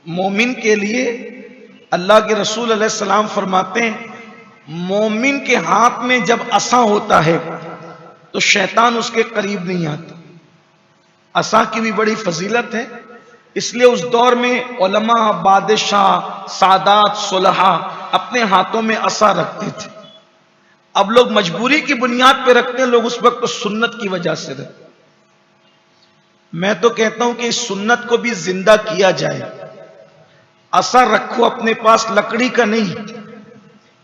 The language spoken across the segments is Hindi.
मोमिन के लिए अल्लाह के रसूल अलैहिस्सलाम फरमाते हैं, मोमिन के हाथ में जब असा होता है तो शैतान उसके करीब नहीं आता। असा की भी बड़ी फजीलत है, इसलिए उस दौर में उलमा, बादशाह, सादात, सुलहा अपने हाथों में असा रखते थे। अब लोग मजबूरी की बुनियाद पे रखते हैं, लोग उस वक्त तो सुन्नत की वजह से रखते। मैं तो कहता हूं कि इस सुन्नत को भी जिंदा किया जाए। असा रखो अपने पास, लकड़ी का नहीं,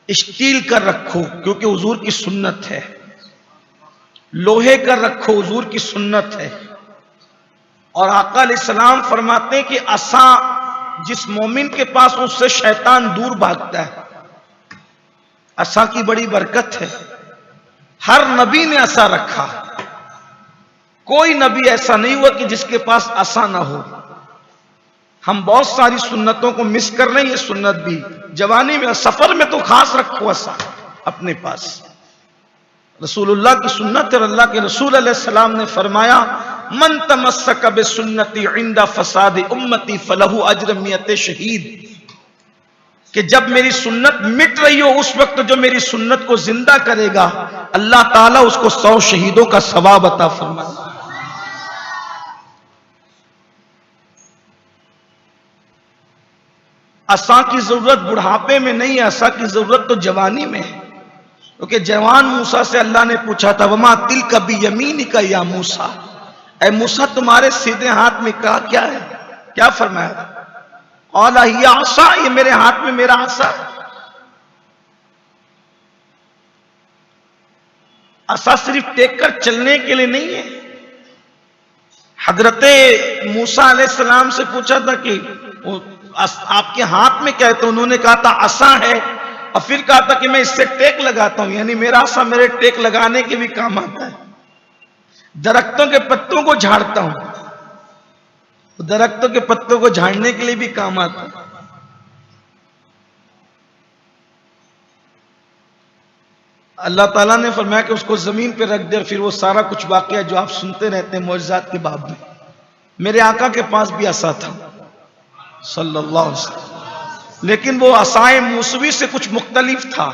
स्टील का रखो क्योंकि हुजूर की सुन्नत है। लोहे का रखो, हुजूर की सुन्नत है। और आका अलैहिस्सलाम फरमाते हैं कि असा जिस मोमिन के पास, उससे शैतान दूर भागता है। असा की बड़ी बरकत है। हर नबी ने असा रखा, कोई नबी ऐसा नहीं हुआ कि जिसके पास असा ना हो। हम बहुत सारी सुन्नतों को मिस कर रहे हैं। ये सुन्नत भी जवानी में, सफर में तो खास रखो असा अपने पास। रसूलुल्लाह की सुन्नत है और अल्लाह के रसूल अलैहिस्सलाम ने फरमाया, मन तमस्सक बिसुन्नती इंदा फसाद उम्मती फलहु अज्र मियत शहीद, कि जब मेरी सुन्नत मिट रही हो उस वक्त जो मेरी सुन्नत को जिंदा करेगा, अल्लाह ताला उसको 100 शहीदों का सवाब अता फरमाएगा। असा की जरूरत बुढ़ापे में नहीं है, असा की जरूरत तो जवानी में है। क्योंकि जवान मूसा से अल्लाह ने पूछा था, वमा तिल कभी यमीनी का या मूसा, ऐ मूसा तुम्हारे सीधे हाथ में कहा क्या है? क्या फरमाया? औला ये आसा, ये मेरे हाथ में मेरा आसा। आसा सिर्फ टेक कर चलने के लिए नहीं है। हजरते मूसा अलैहिस्सलाम से पूछा था कि आपके हाथ में क्या है? तो उन्होंने कहा था आसा है, और फिर कहा था कि मैं इससे टेक लगाता हूं, यानी मेरा आसा मेरे टेक लगाने के भी काम आता है। दरख्तों के पत्तों को झाड़ता हूं, दरख्तों के पत्तों को झाड़ने के लिए भी काम आता है। अल्लाह ताला ने फरमाया कि उसको जमीन पे रख दे, और फिर वो सारा कुछ वाकया जो आप सुनते रहते हैं मौजज़ात के बाब में। मेरे आका के पास भी असा था सल्लल्लाहु अलैहि वसल्लम, लेकिन वो असाए मूसवी से कुछ मुख्तलिफ था।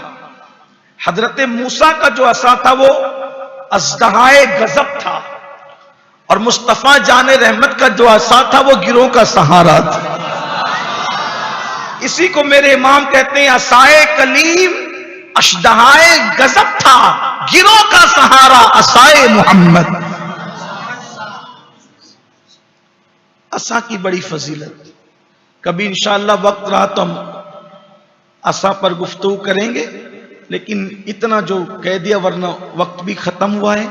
हजरत मूसा का जो असा था वो अज़दहाए गजब था, और मुस्तफा जाने रहमत का जो असा था वो गिरों का सहारा था। इसी को मेरे इमाम कहते हैं, असाए कलीम अशदहाए गजब था, गिरों का सहारा असाए मोहम्मद। असा की बड़ी फजीलत। कभी इंशाअल्लाह वक्त रहा तो हम असा पर गुफ्तगू करेंगे, लेकिन इतना जो कह दिया, वरना वक्त भी खत्म हुआ है।